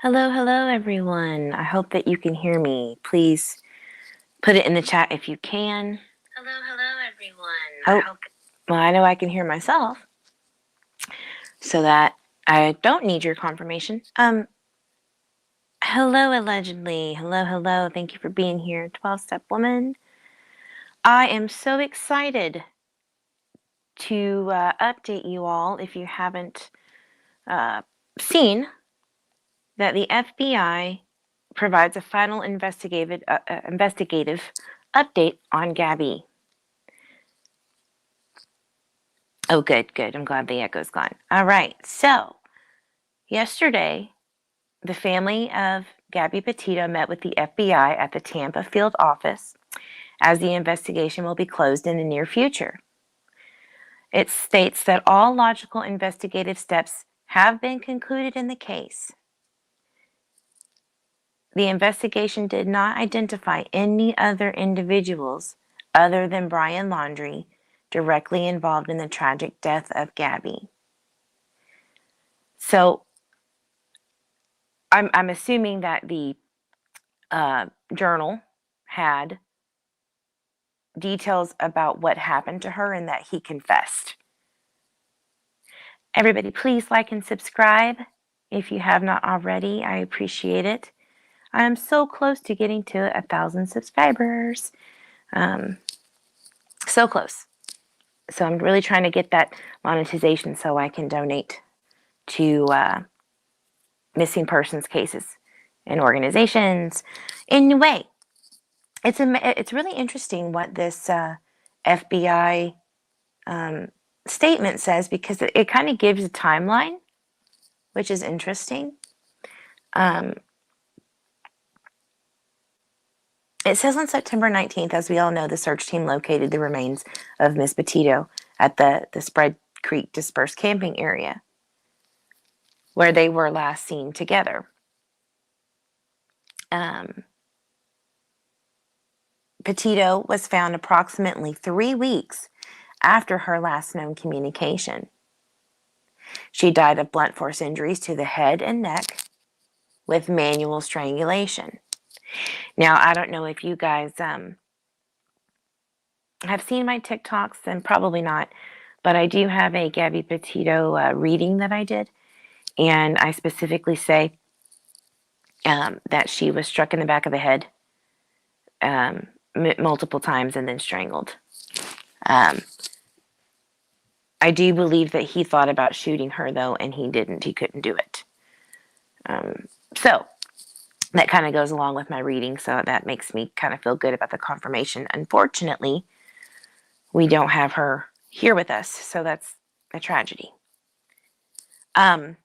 Hello, hello, everyone. I hope that you can hear me. Please put it in the chat if you can. Hello, hello, everyone. Well, I know I can hear myself, so that I don't need your confirmation. Hello, allegedly. Hello, hello. Thank you for being here, 12-Step Woman. I am so excited to update you all, if you haven't seen, that the FBI provides a final investigative update on Gabby. Oh, good, good. I'm glad the echo's gone. All right. So, yesterday, the family of Gabby Petito met with the FBI at the Tampa field office, as the investigation will be closed in the near future. It states that all logical investigative steps have been concluded in the case. The investigation did not identify any other individuals other than Brian Laundrie directly involved in the tragic death of Gabby. So I'm assuming that the journal had details about what happened to her and that he confessed. Everybody, please like and subscribe if you have not already. I appreciate it. I am so close to getting to 1,000 subscribers. So close. So I'm really trying to get that monetization so I can donate to missing persons cases and organizations. Anyway, it's really interesting what this FBI statement says, because it kind of gives a timeline, which is interesting. It says on September 19th, as we all know, the search team located the remains of Miss Petito at the Spread Creek dispersed camping area, where they were last seen together. Petito was found approximately 3 weeks after her last known communication. She died of blunt force injuries to the head and neck with manual strangulation. Now, I don't know if you guys have seen my TikToks, and probably not, but I do have a Gabby Petito reading that I did, and I specifically say that she was struck in the back of the head multiple times and then strangled. I do believe that he thought about shooting her, though, and he didn't. He couldn't do it. So that kind of goes along with my reading, so that makes me kind of feel good about the confirmation. Unfortunately, we don't have her here with us, so that's a tragedy. I'm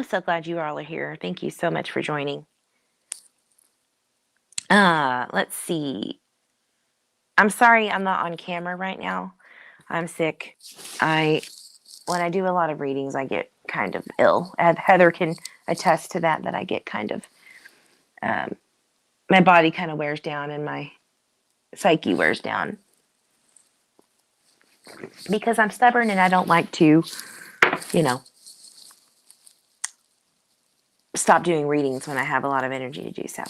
so glad you all are here. Thank you so much for joining. Let's see. I'm sorry I'm not on camera right now. I'm sick. When I do a lot of readings, I get kind of ill. Heather can attest to that I get kind of, my body kind of wears down and my psyche wears down. Because I'm stubborn and I don't like to, stop doing readings when I have a lot of energy to do so.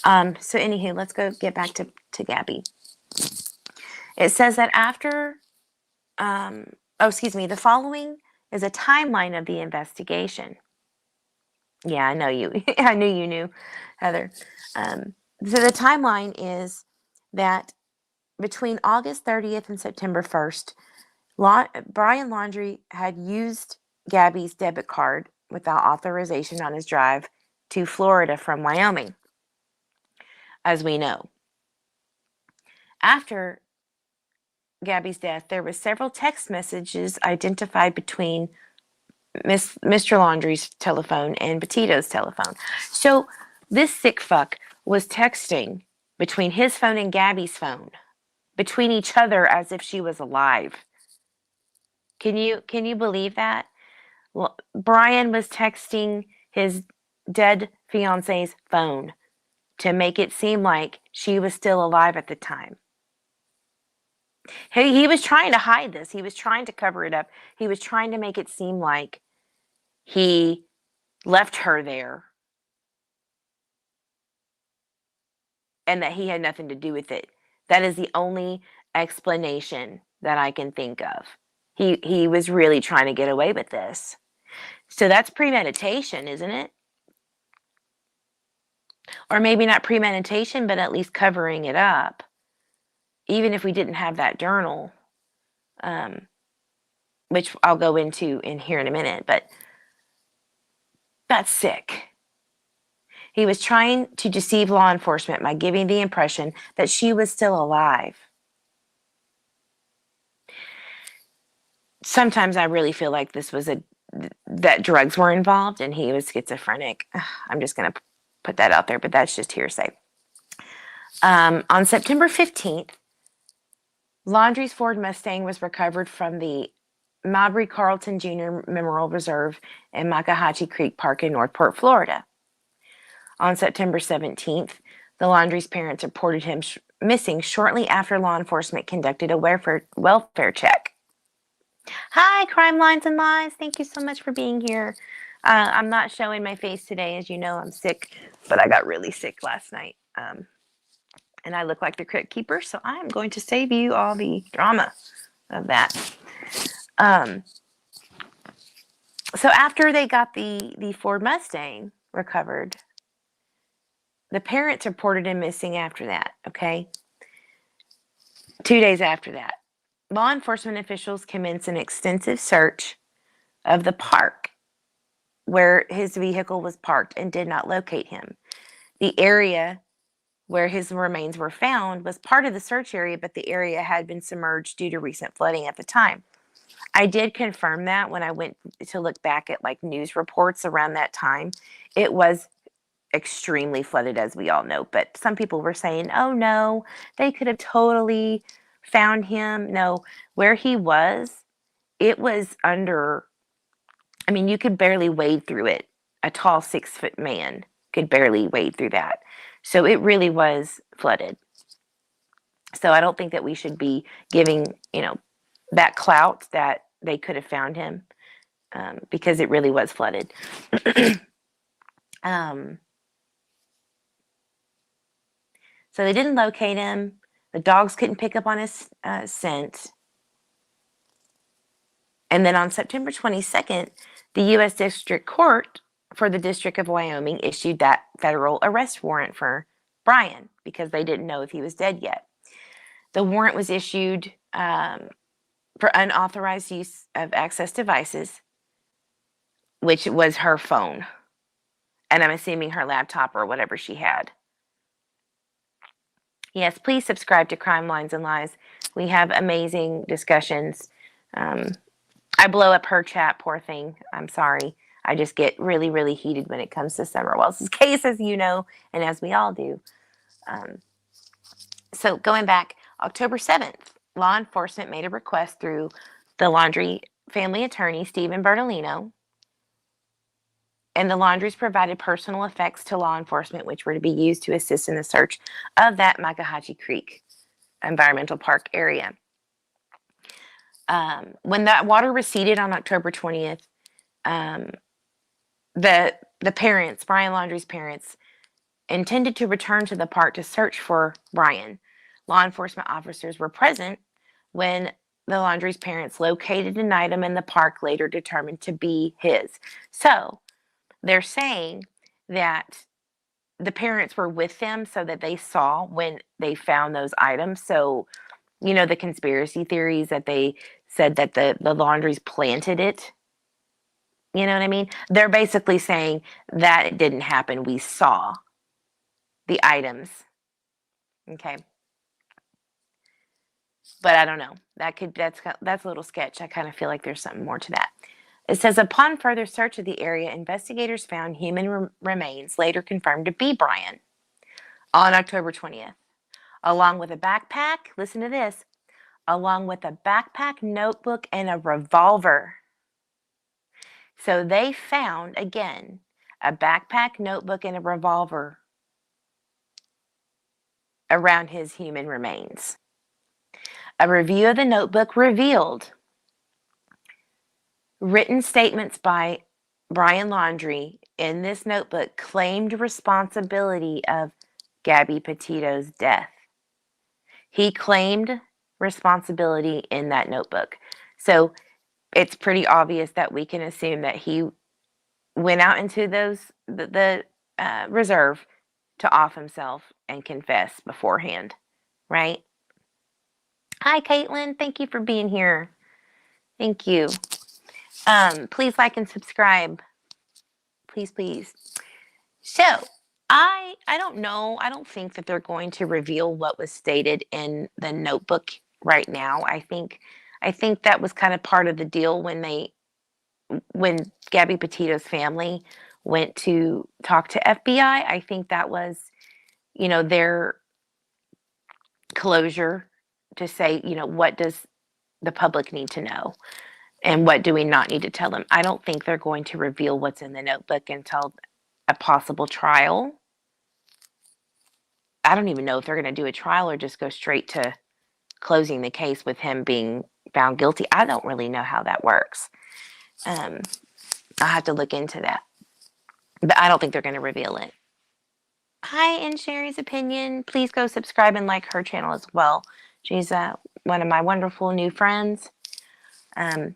So anywho, let's go get back to Gabby. It says that after, the following is a timeline of the investigation. Yeah, I know you. I knew you knew, Heather. So the timeline is that between August 30th and September 1st, Brian Laundrie had used Gabby's debit card without authorization on his drive to Florida from Wyoming, as we know. After Gabby's death, there were several text messages identified between Mr. Laundrie's telephone and Petito's telephone. So this sick fuck was texting between his phone and Gabby's phone, between each other, as if she was alive. Can you believe that? Well, Brian was texting his dead fiance's phone to make it seem like she was still alive at the time. He was trying to hide this. He was trying to cover it up. He was trying to make it seem like he left her there and that he had nothing to do with it. That is the only explanation that I can think of. He was really trying to get away with this. So that's premeditation, isn't it? Or maybe not premeditation, but at least covering it up. Even if we didn't have that journal, which I'll go into in here in a minute, but that's sick. He was trying to deceive law enforcement by giving the impression that she was still alive. Sometimes I really feel like this was that drugs were involved and he was schizophrenic. I'm just going to put that out there, but that's just hearsay. On September 15th, Laundrie's Ford Mustang was recovered from the Mabry Carlton Jr. Memorial Reserve in Makahatchee Creek Park in Northport, Florida. On September 17th, the Laundrie's parents reported him missing shortly after law enforcement conducted a welfare check. Hi, Crime Lines and Lies. Thank you so much for being here. I'm not showing my face today. As you know, I'm sick, but I got really sick last night. And I look like the Crypt Keeper, so I'm going to save you all the drama of that. So after they got the Ford Mustang recovered, the parents reported him missing after that, okay? 2 days after that, law enforcement officials commenced an extensive search of the park where his vehicle was parked and did not locate him. The area where his remains were found was part of the search area, but the area had been submerged due to recent flooding at the time. I did confirm that when I went to look back at like news reports around that time. It was extremely flooded, as we all know, but some people were saying, oh no, they could have totally found him. No, where he was, it was under, I mean, you could barely wade through it. A tall 6-foot man could barely wade through that. So it really was flooded. So I don't think that we should be giving, that clout that they could have found him, because it really was flooded. So they didn't locate him. The dogs couldn't pick up on his scent. And then on September 22nd, the U.S. District Court for the District of Wyoming issued that federal arrest warrant for Brian because they didn't know if he was dead yet. The warrant was issued for unauthorized use of access devices, which was her phone, and I'm assuming her laptop or whatever she had. Yes, please subscribe to Crime Lines and Lies. We have amazing discussions. I blow up her chat, poor thing. I'm sorry. I just get really, really heated when it comes to Summer Wells' case, as you know, and as we all do. So going back, October 7th, law enforcement made a request through the Laundrie family attorney, Stephen Bertolino, and the Laundries provided personal effects to law enforcement, which were to be used to assist in the search of that Makahatchee Creek Environmental Park area. When that water receded on October 20th, the parents, Brian Laundrie's parents, intended to return to the park to search for Brian. Law enforcement officers were present when the Laundrie's parents located an item in the park later determined to be his. So they're saying that the parents were with them so that they saw when they found those items. So, the conspiracy theories that they said that the Laundries planted it. You know what I mean? They're basically saying that it didn't happen. We saw the items. Okay. But I don't know. That's a little sketch. I kind of feel like there's something more to that. It says, upon further search of the area, investigators found human remains later confirmed to be Brian on October 20th, along with a backpack. Listen to this. Along with a backpack, notebook, and a revolver. So they found, again, a backpack, notebook, and a revolver around his human remains. A review of the notebook revealed written statements by Brian Laundrie in this notebook claimed responsibility of Gabby Petito's death. He claimed responsibility in that notebook. So it's pretty obvious that we can assume that he went out into the reserve to off himself and confess beforehand, right? Hi, Caitlin. Thank you for being here. Thank you. Please like and subscribe. Please, please. So I don't know. I don't think that they're going to reveal what was stated in the notebook right now. I think that was kind of part of the deal when Gabby Petito's family went to talk to FBI. I think that was, their closure to say, what does the public need to know and what do we not need to tell them. I don't think they're going to reveal what's in the notebook until a possible trial. I don't even know if they're going to do a trial or just go straight to closing the case with him being found guilty. I don't really know how that works. I'll have to look into that. But I don't think they're going to reveal it. Hi, in Sherry's opinion. Please go subscribe and like her channel as well. She's one of my wonderful new friends. All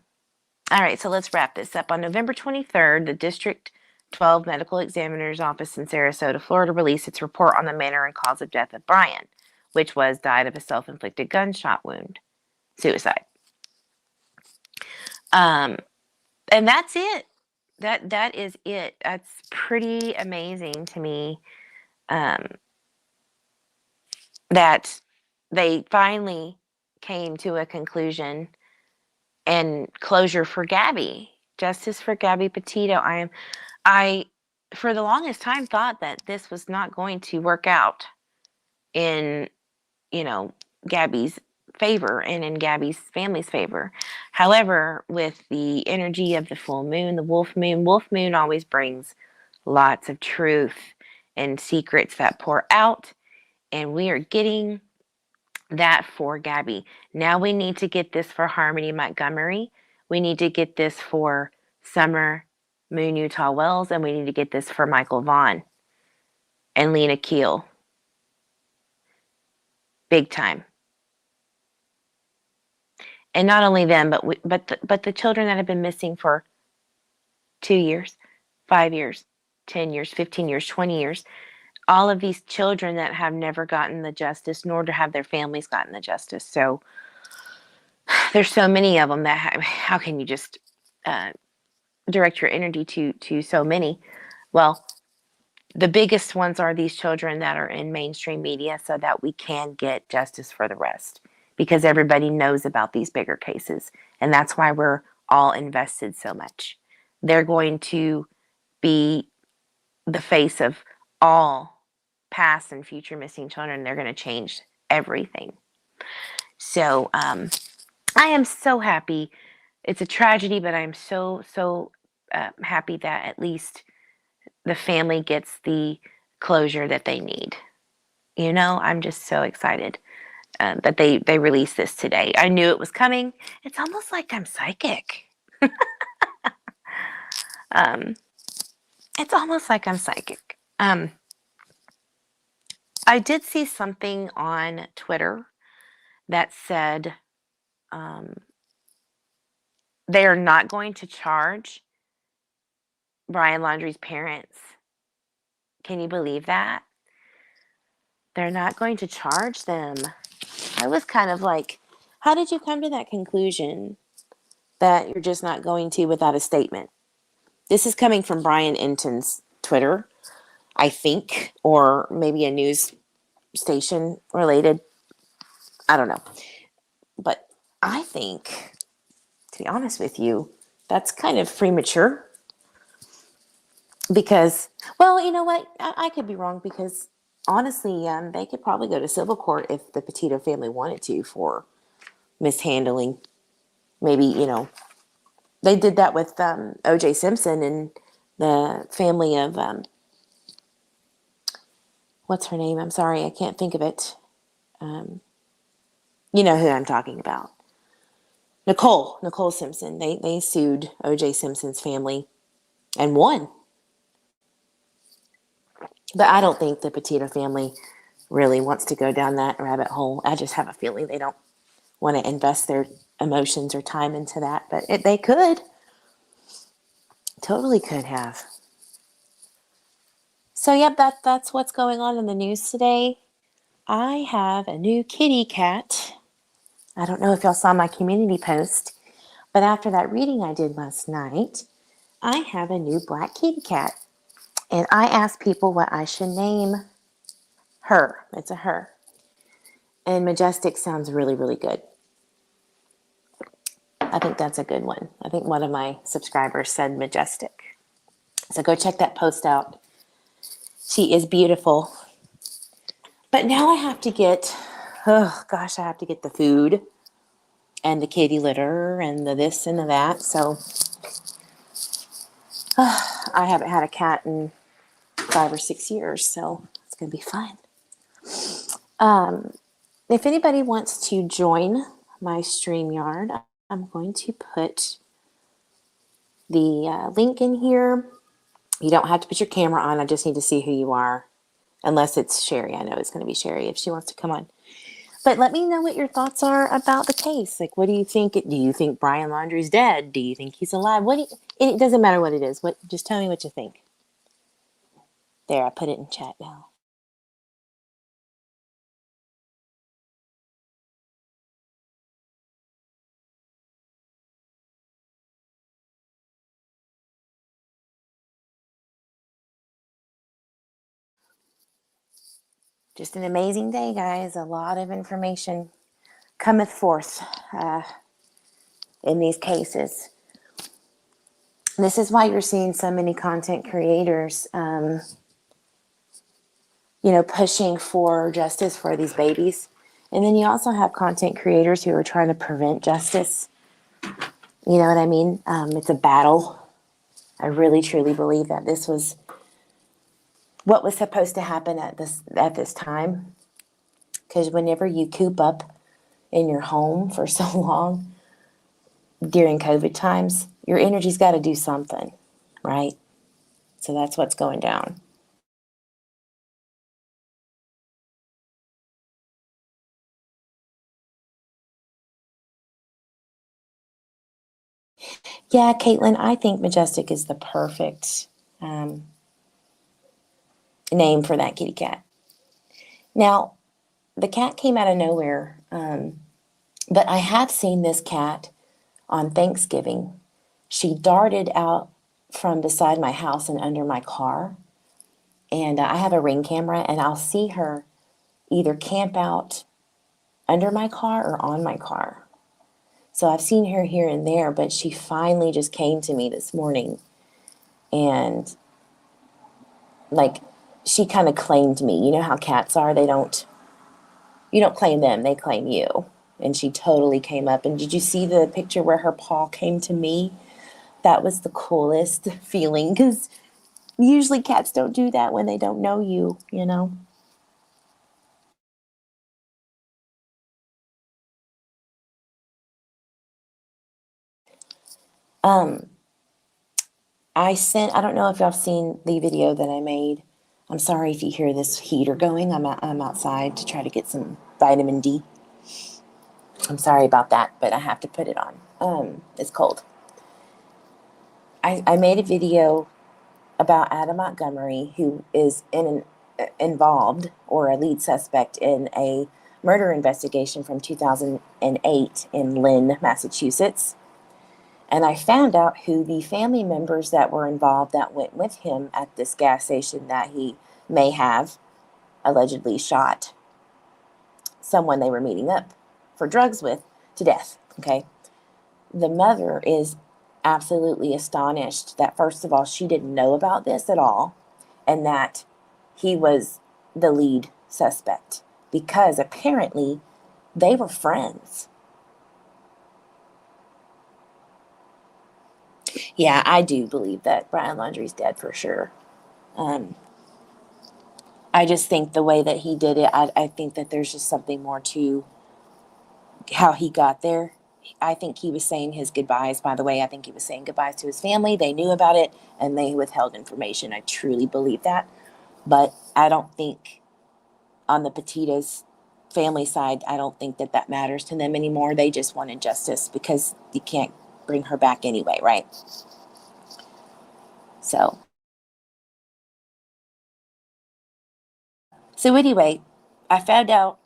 right, so let's wrap this up. On November 23rd, the District 12 Medical Examiner's Office in Sarasota, Florida, released its report on the manner and cause of death of Brian, which was died of a self-inflicted gunshot wound, suicide. And that's it. That is it. That's pretty amazing to me. That they finally came to a conclusion and closure for Gabby, justice for Gabby Petito. I, for the longest time, thought that this was not going to work out in, Gabby's favor and in Gabby's family's favor. However, with the energy of the full moon, the wolf moon always brings lots of truth and secrets that pour out, and we are getting that for Gabby. Now we need to get this for Harmony Montgomery. We need to get this for Summer Moon Utah Wells, and we need to get this for Michael Vaughn and Lena Keel. Big time. And not only them, but the children that have been missing for 2 years, 5 years, 10 years, 15 years, 20 years. All of these children that have never gotten the justice, nor have their families gotten the justice. So there's so many of them that how can you just direct your energy to so many? Well, the biggest ones are these children that are in mainstream media so that we can get justice for the rest, because everybody knows about these bigger cases. And that's why we're all invested so much. They're going to be the face of all past and future missing children. They're going to change everything. So I am so happy. It's a tragedy, but I'm so happy that at least the family gets the closure that they need. I'm just so excited that they released this today. I knew it was coming. It's almost like I'm psychic. It's almost like I'm psychic. I did see something on Twitter that said they are not going to charge Brian Laundrie's parents. Can you believe that? They're not going to charge them. I was kind of like, how did you come to that conclusion that you're just not going to without a statement? This is coming from Brian Enton's Twitter, I think, or maybe a news station related. I don't know. But I think, to be honest with you, that's kind of premature. Because, well, you know what? I could be wrong, because honestly, they could probably go to civil court if the Petito family wanted to for mishandling. Maybe, they did that with O.J. Simpson and the family of, what's her name? I'm sorry, I can't think of it. You know who I'm talking about. Nicole Simpson. They sued O.J. Simpson's family and won. But I don't think the Petito family really wants to go down that rabbit hole. I just have a feeling they don't want to invest their emotions or time into that. But they could. Totally could have. So, yep, that's what's going on in the news today. I have a new kitty cat. I don't know if y'all saw my community post, but after that reading I did last night, I have a new black kitty cat. And I asked people what I should name her. It's a her. And Majestic sounds really, really good. I think that's a good one. I think one of my subscribers said Majestic. So go check that post out. She is beautiful. But now I have to get, oh gosh, I have to get the food and the kitty litter and the this and the that. So I haven't had a cat in 5 or 6 years, so it's going to be fun. If anybody wants to join my StreamYard, I'm going to put the link in here. You don't have to put your camera on. I just need to see who you are. Unless it's Sherry. I know it's going to be Sherry if she wants to come on. But let me know what your thoughts are about the case. Like, what do you think? Do you think Brian Laundrie's dead? Do you think he's alive? It doesn't matter what it is. Just tell me what you think. There, I put it in chat now. Just an amazing day, guys. A lot of information cometh forth in these cases. This is why you're seeing so many content creators, pushing for justice for these babies. And then you also have content creators who are trying to prevent justice. You know what I mean? It's a battle. I really, truly believe that this was what was supposed to happen at this time. Because whenever you coop up in your home for so long during COVID times, your energy's got to do something, right? So that's what's going down. Yeah, Caitlin, I think Majestic is the perfect name for that kitty cat. Now, the cat came out of nowhere, but I have seen this cat on Thanksgiving. She darted out from beside my house and under my car. And I have a Ring camera, and I'll see her either camp out under my car or on my car. So I've seen her here and there, but she finally just came to me this morning. And like, she kind of claimed me. You know how cats are? You don't claim them, they claim you. And she totally came up. And did you see the picture where her paw came to me? That was the coolest feeling, because usually cats don't do that when they don't know you, you know? I don't know if y'all seen the video that I made. I'm sorry if you hear this heater going. I'm outside to try to get some vitamin D. I'm sorry about that, but I have to put it on. It's cold. I made a video about Adam Montgomery, who is involved or a lead suspect in a murder investigation from 2008 in Lynn, Massachusetts. And I found out who the family members that were involved that went with him at this gas station that he may have allegedly shot someone they were meeting up for drugs with to death. Okay. The mother is absolutely astonished that, first of all, she didn't know about this at all, and that he was the lead suspect, because apparently they were friends. Yeah, I do believe that Brian Laundrie's dead for sure. Um, I just think the way that he did it, I think that there's just something more to how he got there. I think he was saying his goodbyes. By the way, I think he was saying goodbyes to his family. They knew about it and they withheld information. I truly believe that. But I don't think on the Petito's family side, I don't think that that matters to them anymore. They just wanted justice because you can't bring her back anyway, right? So, so anyway, I found out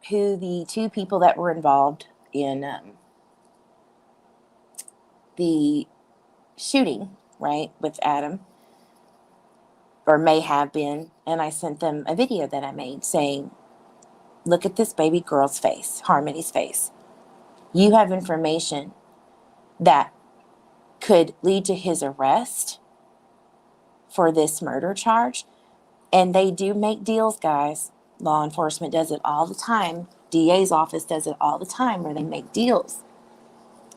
who the two people that were involved in the shooting, right, with Adam, or may have been, and I sent them a video that I made saying, look at this baby girl's face, Harmony's face. You have information that could lead to his arrest for this murder charge. And they do make deals, guys. Law enforcement does it all the time. DA's office does it all the time, where they make deals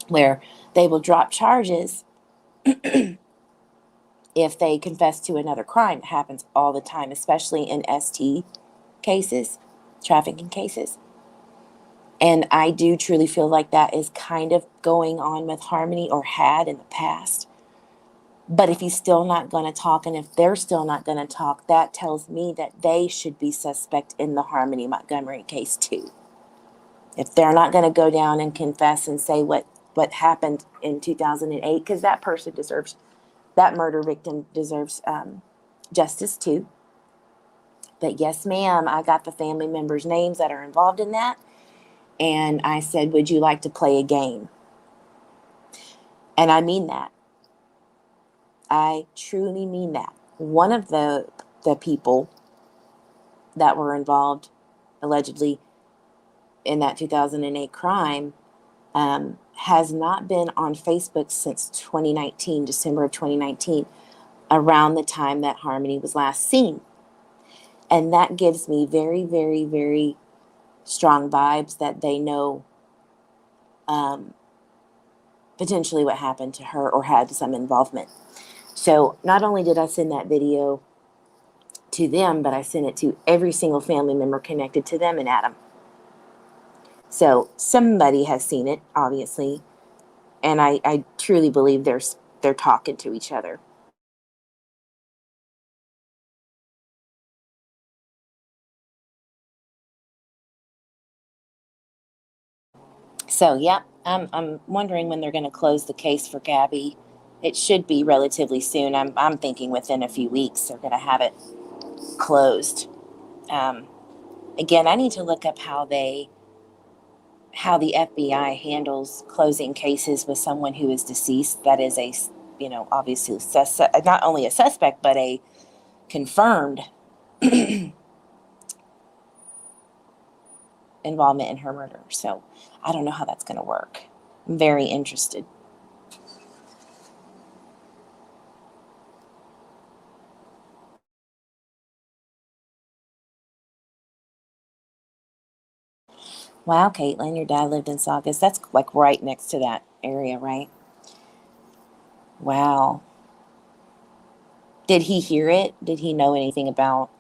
where they will drop charges if they confess to another crime. It happens all the time, especially in ST cases, trafficking cases. And I do truly feel like that is kind of going on with Harmony, or had in the past. But if he's still not going to talk, and if they're still not going to talk, that tells me that they should be suspect in the Harmony Montgomery case too. If they're not going to go down and confess and say what happened in 2008, because that person deserves, that murder victim deserves justice too. But yes, ma'am, I got the family members' names that are involved in that. And I said, would you like to play a game? And I mean that. I truly mean that. One of the people that were involved allegedly in that 2008 crime has not been on Facebook since 2019, December of 2019, around the time that Harmony was last seen. And that gives me very, very, very strong vibes that they know potentially what happened to her, or had some involvement. So not only did I send that video to them, but I sent it to every single family member connected to them and Adam. So somebody has seen it, obviously, and I truly believe they're talking to each other. So yeah, I'm wondering when they're going to close the case for Gabby. It should be relatively soon. I'm thinking within a few weeks they're going to have it closed. Um, Again, I need to look up how the FBI handles closing cases with someone who is deceased. That is a, obviously not only a suspect, but a confirmed involvement in her murder. So I don't know how that's going to work. I'm very interested. Wow, Caitlin, your dad lived in Saugus. That's like right next to that area, right? Wow. Did he hear it? Did he know anything about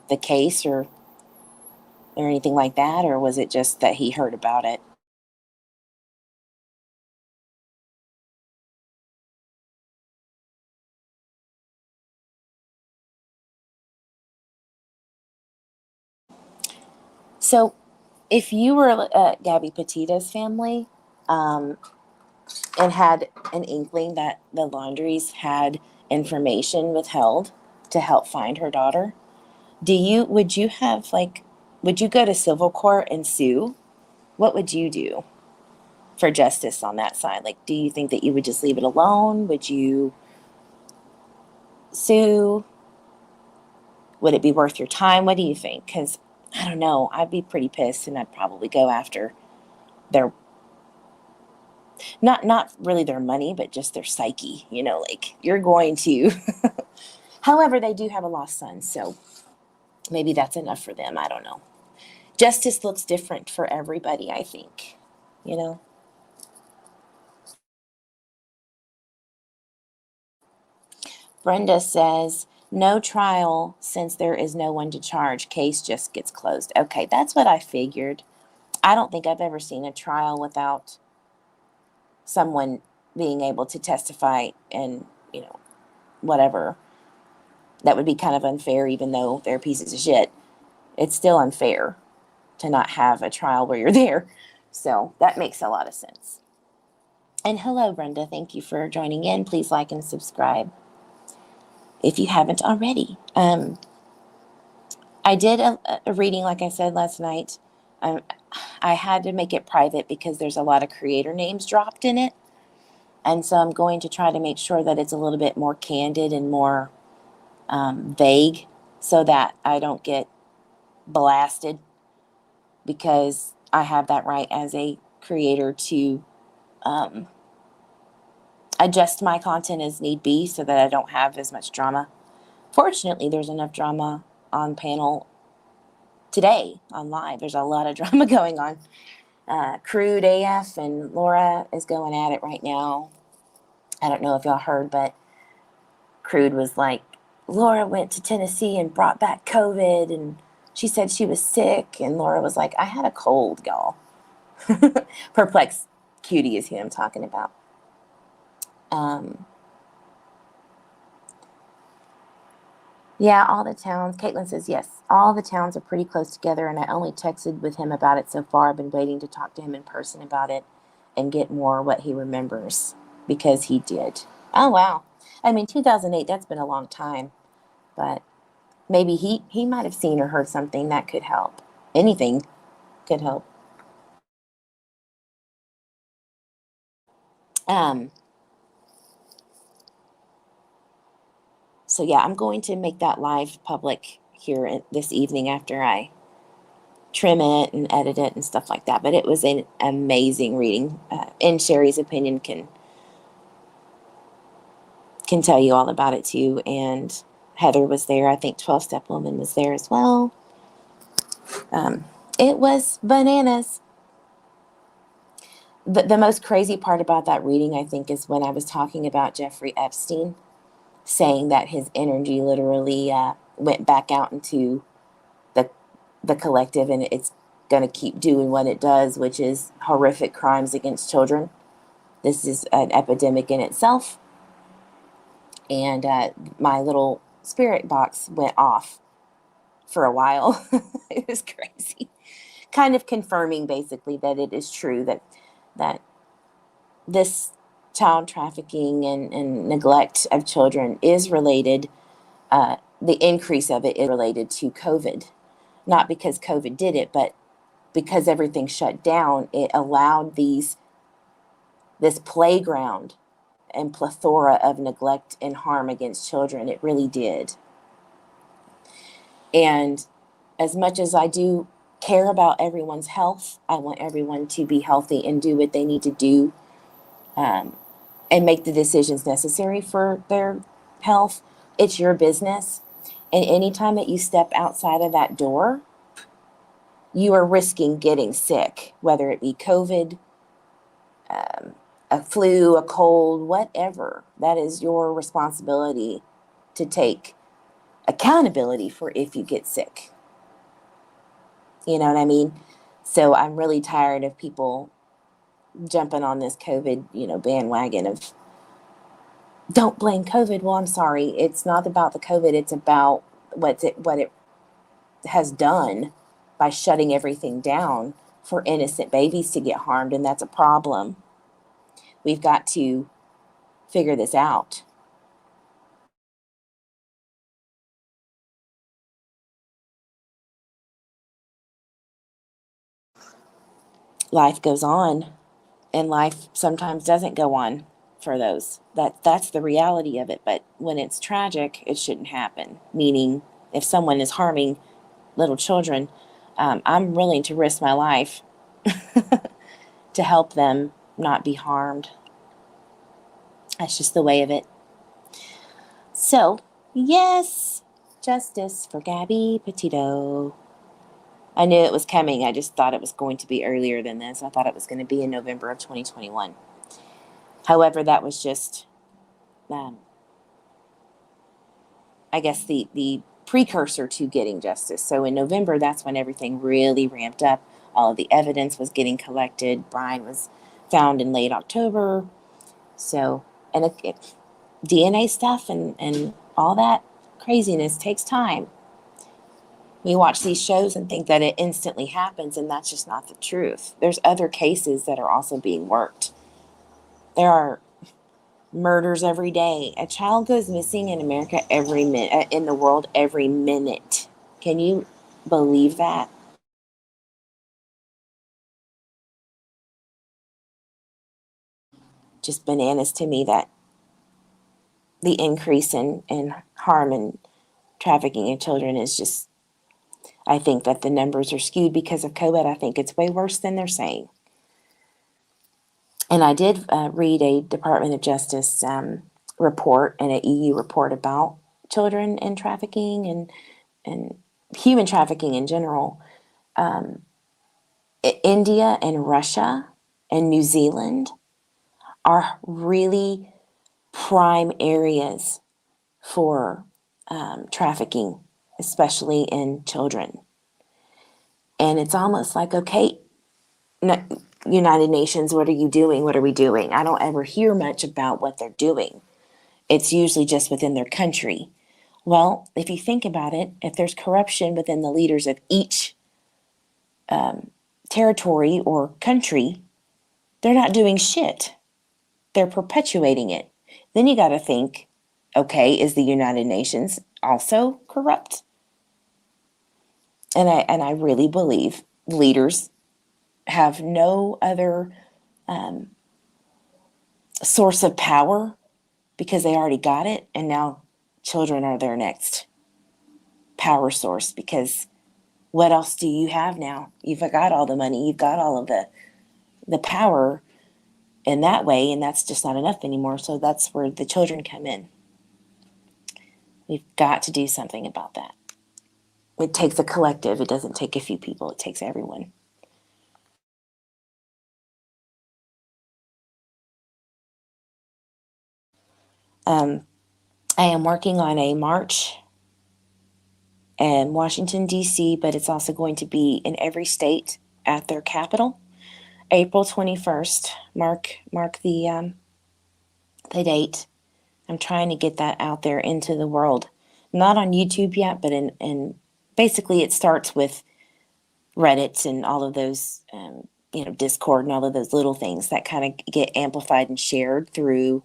the case, or anything like that? Or was it just that he heard about it? So if you were Gabby Petito's family, um, and had an inkling that the Laundries had information withheld to help find her daughter, would you have like, would you go to civil court and sue? What would you do for justice on that side? Like, do you think that you would just leave it alone? Would you sue? Would it be worth your time? What do you think? Because I don't know. I'd be pretty pissed, and I'd probably go after their, not really their money, but just their psyche. Like, you're going to. However, they do have a lost son, so maybe that's enough for them. I don't know. Justice looks different for everybody, I think. You know. Brenda says, no trial since there is no one to charge. Case just gets closed. Okay, that's what I figured. I don't think I've ever seen a trial without someone being able to testify and, whatever. That would be kind of unfair, even though they're pieces of shit. It's still unfair to not have a trial where you're there. So that makes a lot of sense. And hello, Brenda. Thank you for joining in. Please like and subscribe if you haven't already. I did a reading, like I said last night. I had to make it private because there's a lot of creator names dropped in it. And so I'm going to try to make sure that it's a little bit more candid and more vague so that I don't get blasted, because I have that right as a creator to adjust my content as need be so that I don't have as much drama. Fortunately, there's enough drama on panel today on live. There's a lot of drama going on. Crude AF and Laura is going at it right now. I don't know if y'all heard, but Crude was like, Laura went to Tennessee and brought back COVID, and she said she was sick. And Laura was like, I had a cold, y'all. Perplexed cutie is who I'm talking about. Yeah, all the towns. Caitlin says, yes, all the towns are pretty close together, and I only texted with him about it so far. I've been waiting to talk to him in person about it and get more what he remembers, because he did. Oh, wow. I mean, 2008, that's been a long time, but maybe he might have seen or heard something that could help. Anything could help. So yeah, I'm going to make that live public here this evening after I trim it and edit it and stuff like that. But it was an amazing reading. And Sherry's opinion can tell you all about it too. And Heather was there. I think 12 Step Woman was there as well. It was bananas. The most crazy part about that reading, I think, is when I was talking about Jeffrey Epstein, saying that his energy literally went back out into the collective, and it's going to keep doing what it does, which is horrific crimes against children. This is an epidemic in itself. And my little spirit box went off for a while. It was crazy. Kind of confirming basically that it is true that this child trafficking and neglect of children is related. The increase of it is related to COVID. Not because COVID did it, but because everything shut down, it allowed this playground and plethora of neglect and harm against children. It really did. And as much as I do care about everyone's health, I want everyone to be healthy and do what they need to do, and make the decisions necessary for their health. It's your business. And anytime that you step outside of that door, you are risking getting sick, whether it be COVID, a flu, a cold, whatever. That is your responsibility to take accountability for if you get sick. You know what I mean? So I'm really tired of people jumping on this COVID, bandwagon of don't blame COVID. Well, I'm sorry. It's not about the COVID. It's about what it has done by shutting everything down for innocent babies to get harmed. And that's a problem. We've got to figure this out. Life goes on, and life sometimes doesn't go on for those. That's the reality of it. But when it's tragic, it shouldn't happen. Meaning, if someone is harming little children, I'm willing to risk my life to help them not be harmed. That's just the way of it. So, yes, justice for Gabby Petito. I knew it was coming. I just thought it was going to be earlier than this. I thought it was going to be in November of 2021. However, that was just, I guess, the precursor to getting justice. So in November, that's when everything really ramped up. All of the evidence was getting collected. Brian was found in late October. So, and DNA stuff and all that, craziness takes time. We watch these shows and think that it instantly happens, and that's just not the truth. There's other cases that are also being worked. There are murders every day. A child goes missing in America every minute, in the world every minute. Can you believe that? Just bananas to me that the increase in harm and trafficking in children is just, I think that the numbers are skewed because of COVID. I think it's way worse than they're saying. And I did read a Department of Justice report and an EU report about children and trafficking and human trafficking in general. India and Russia and New Zealand are really prime areas for trafficking, especially in children. And it's almost like, okay, United Nations, what are you doing? What are we doing? I don't ever hear much about what they're doing. It's usually just within their country. Well, if you think about it, if there's corruption within the leaders of each territory or country, they're not doing shit. They're perpetuating it. Then you got to think, okay, is the United Nations also corrupt? And I really believe leaders have no other source of power because they already got it, and now children are their next power source, because what else do you have now? You've got all the money, you've got all of the power in that way, and that's just not enough anymore. So that's where the children come in. We've got to do something about that. It takes a collective. It doesn't take a few people. It takes everyone. I am working on a march in Washington, D.C., but it's also going to be in every state at their capital. April 21st. Mark the date. I'm trying to get that out there into the world. Not on YouTube yet, but in basically it starts with Reddit and all of those, Discord and all of those little things that kind of get amplified and shared through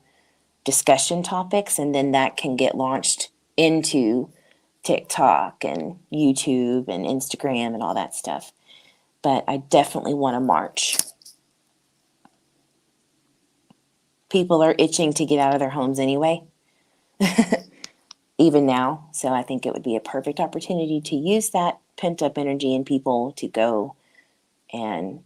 discussion topics, and then that can get launched into TikTok and YouTube and Instagram and all that stuff. But I definitely want to march. People are itching to get out of their homes anyway, even now. So I think it would be a perfect opportunity to use that pent up energy in people to go and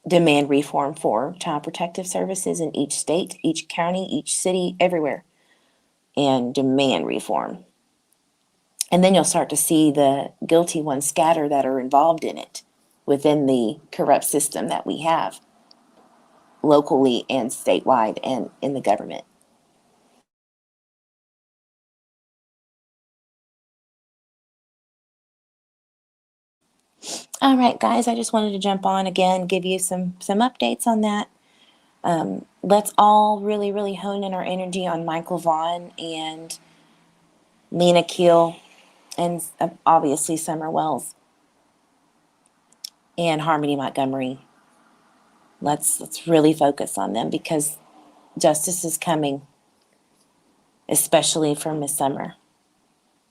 demand reform for child protective services in each state, each county, each city, everywhere, and demand reform. And then you'll start to see the guilty ones scatter that are involved in it within the corrupt system that we have locally and statewide and in the government. All right, guys, I just wanted to jump on again, give you some updates on that. Let's all really, really hone in our energy on Michael Vaughn and Lena Keel and obviously Summer Wells and Harmony Montgomery. Let's really focus on them because justice is coming, especially for Miss Summer.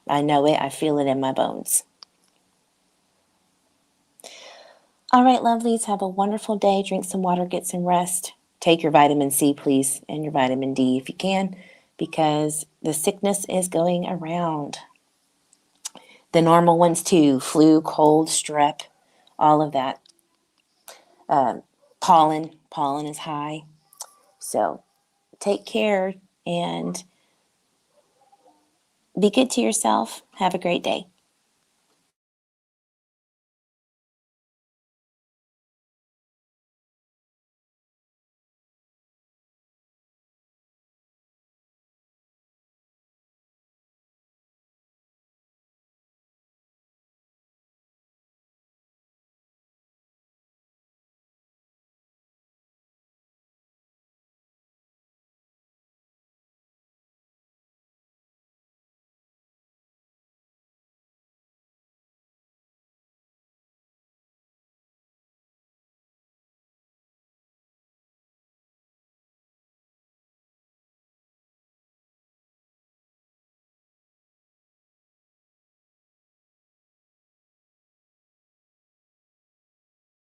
I know it. I feel it in my bones. All right, lovelies, have a wonderful day. Drink some water, get some rest. Take your vitamin C, please, and your vitamin D if you can, because the sickness is going around. The normal ones too, flu, cold, strep, all of that. Pollen is high. So take care and be good to yourself. Have a great day.